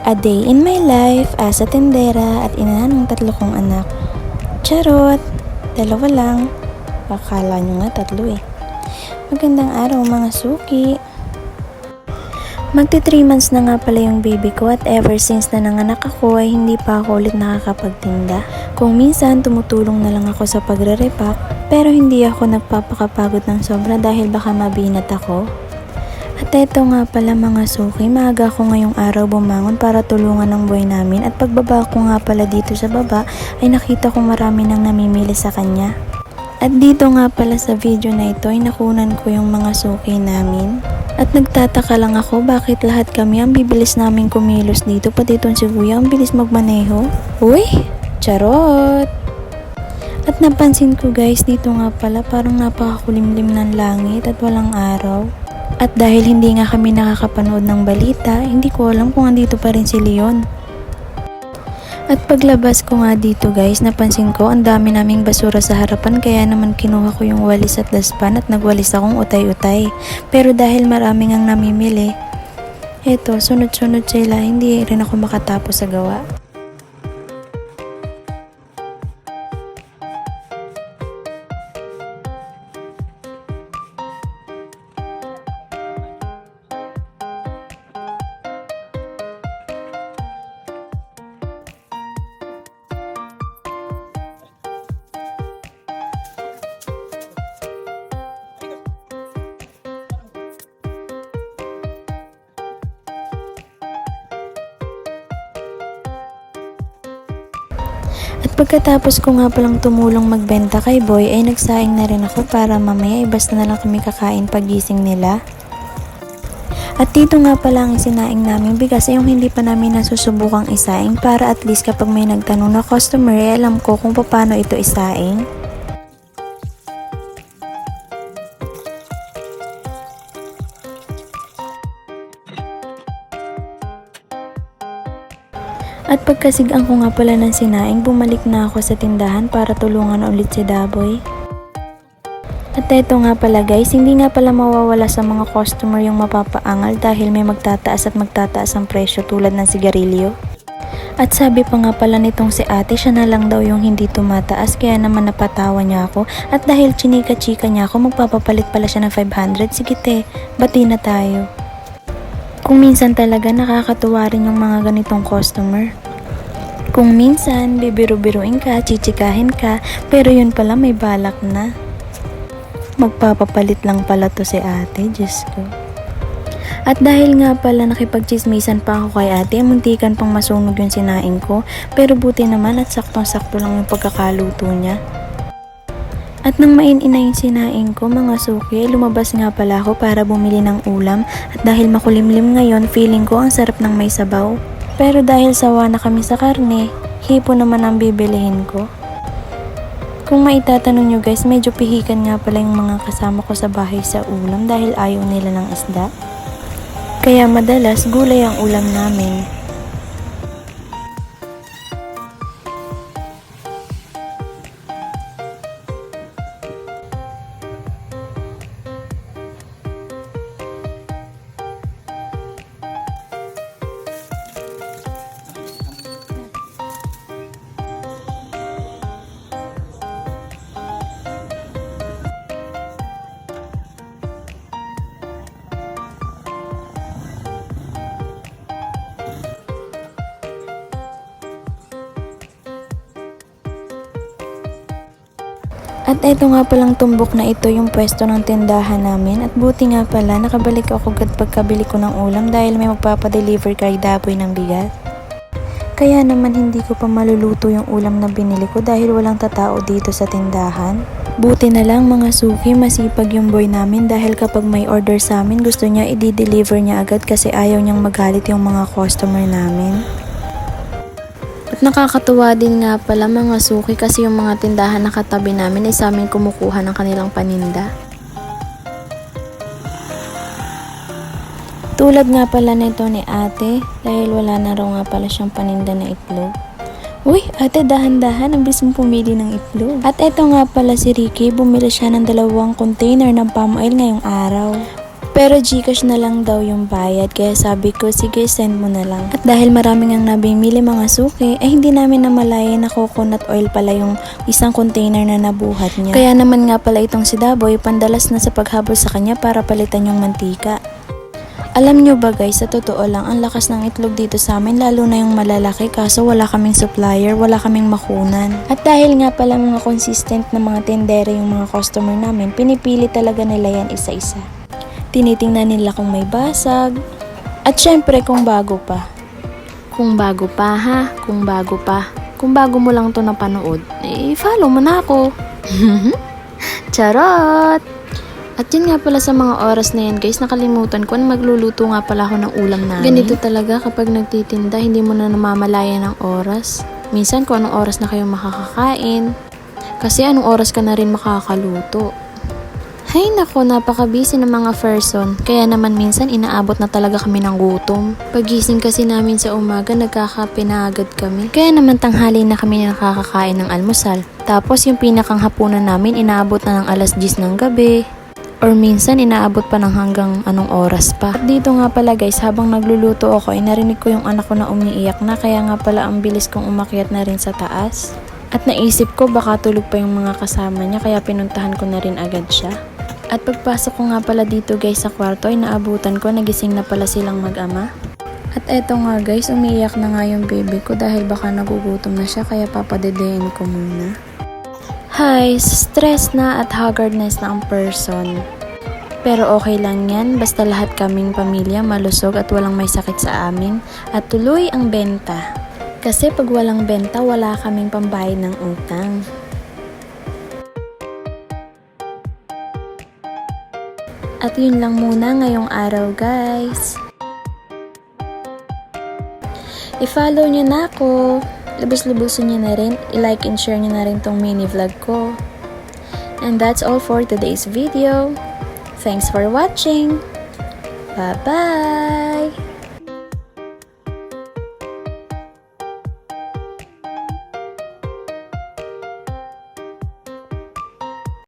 A day in my life as a tendera at ina ng 3 kong anak. Charot! 2 lang. Akala nyo nga 3 eh. Magandang araw mga suki. Magti 3 months na nga pala yung baby ko at ever since na nanganak ako ay hindi pa ako ulit nakakapagtinda. Kung minsan tumutulong na lang ako sa pagre-repack pero hindi ako nagpapakapagod ng sobra dahil baka mabinat ako. At eto nga pala mga suki, maaga ako ngayong araw bumangon para tulungan ng boy namin at pagbaba ko nga pala dito sa baba ay nakita ko marami nang namimili sa kanya. At dito nga pala sa video na ito ay nakunan ko yung mga suki namin. At nagtataka lang ako bakit lahat kami ang bibilis namin kumilos dito, pati itong si kuya ang bilis magmaneho. Uy! Charot! At napansin ko guys, dito nga pala parang napakakulimlim ng langit at walang araw. At dahil hindi nga kami nakakapanood ng balita, hindi ko alam kung andito pa rin si Leon. At paglabas ko nga dito guys, napansin ko ang dami naming basura sa harapan kaya naman kinuha ko yung walis at daspan at nagwalis akong utay-utay. Pero dahil maraming ang namimili, eto sunod-sunod sila, hindi rin ako makatapos sa gawa. At pagkatapos ko nga palang tumulong magbenta kay Boy ay nagsaing na rin ako para mamaya basta na lang kami kakain pagising nila. At dito nga pala ang sinaing namin bigas ay yung hindi pa namin nasusubukang isaing para at least kapag may nagtanong na customer ay alam ko kung paano ito isaing. At pagkasigang ko nga pala ng sinaing, bumalik na ako sa tindahan para tulungan ulit si Daboy. At eto nga pala guys, hindi nga pala mawawala sa mga customer yung mapapaangal dahil may magtataas ang presyo tulad ng sigarilyo. At sabi pa nga pala nitong si ate, siya na lang daw yung hindi tumataas kaya naman napatawa niya ako. At dahil chinika-chika niya ako, magpapapalit pala siya ng 500. Sige te, bati na tayo. Kung minsan talaga nakakatuwa rin yung mga ganitong customer. Kung minsan bibiru-biruin ka, chichikahin ka, pero yun pala may balak na. Magpapapalit lang pala to si ate, Diyos ko. At dahil nga pala nakipagchismisan pa ako kay ate, muntikan pang masunog yung sinaing ko, pero buti naman at saktong-sakto lang yung pagkakaluto niya. At nang main-ina yung sinaing ko mga suki, lumabas nga pala ako para bumili ng ulam at dahil makulimlim ngayon, feeling ko ang sarap ng may sabaw. Pero dahil sawa na kami sa karne, hipo naman ang bibilihin ko. Kung maitatanong nyo guys, medyo pihikan nga pala yung mga kasama ko sa bahay sa ulam dahil ayaw nila ng isda. Kaya madalas gulay ang ulam namin. At eto nga palang tumbok na ito yung pwesto ng tindahan namin at buti nga pala nakabalik ako agad pagkabili ko ng ulam dahil may magpapadeliver kay Daboy ng bigas. Kaya naman hindi ko pa maluluto yung ulam na binili ko dahil walang tatao dito sa tindahan. Buti na lang mga suki, masipag yung boy namin dahil kapag may order sa amin gusto niya i-deliver niya agad kasi ayaw niyang magalit yung mga customer namin. At nakakatuwa din nga pala mga suki kasi yung mga tindahan na katabi namin ay sa amin kumukuha ng kanilang paninda. Tulad nga pala nito ni ate dahil wala na raw nga pala siyang paninda na itlog. Uy, ate dahan-dahan, ang bilis mong pumili ng itlog. At eto nga pala si Ricky, bumili siya ng 2 container ng palm oil ngayong araw. Pero Gcash na lang daw yung bayad, kaya sabi ko sige send mo na lang. At dahil maraming ang nabimili mga suki, ay hindi namin namalaya na coconut oil pala yung isang container na nabuhat niya. Kaya naman nga pala itong si Daboy, pandalas na sa paghabol sa kanya para palitan yung mantika. Alam nyo ba guys, sa totoo lang, ang lakas ng itlog dito sa amin, lalo na yung malalaki, kaso wala kaming supplier, wala kaming makunan. At dahil nga pala mga consistent na mga tendere yung mga customer namin, pinipili talaga nila yan isa-isa. Tinitingnan nila kung may basag, at syempre kung bago pa. Kung bago pa ha, kung bago pa. Kung bago mo lang to napanood, follow mo na ako. Charot! At yun nga pala sa mga oras na yan guys, nakalimutan ko na magluluto nga pala ako ng ulam namin. Ganito talaga kapag nagtitinda, hindi mo na namamalaya ng oras. Minsan kung anong oras na kayo makakakain, kasi anong oras ka na rin makakaluto. Hay nako, napaka-busy ng mga person, kaya naman minsan inaabot na talaga kami ng gutom. Pagising kasi namin sa umaga, nagkakape na agad kami. Kaya naman tanghali na kami nakakakain ng almusal. Tapos yung pinakang hapunan namin, inaabot na ng alas 10 ng gabi. Or minsan inaabot pa ng hanggang anong oras pa. At dito nga pala guys, habang nagluluto ako ay narinig ko yung anak ko na umiiyak na, kaya nga pala ang bilis kong umakyat na rin sa taas. At naisip ko baka tulog pa yung mga kasama niya, kaya pinuntahan ko na rin agad siya. At pagpasok ko nga pala dito guys sa kwarto ay naabutan ko, nagising na pala silang mag-ama. At eto nga guys, umiiyak na nga yung baby ko dahil baka nagugutom na siya, kaya papadedein ko muna. Hi, stress na at haggardness na ang person. Pero okay lang yan, basta lahat kaming pamilya malusog at walang may sakit sa amin at tuloy ang benta. Kasi pag walang benta, wala kaming pambayad ng utang. At yun lang muna ngayong araw guys. I-follow nyo na ako. Lubos-lubusin nyo na rin, i-like and share nyo na rin tong mini vlog ko. And that's all for today's video. Thanks for watching. Bye-bye!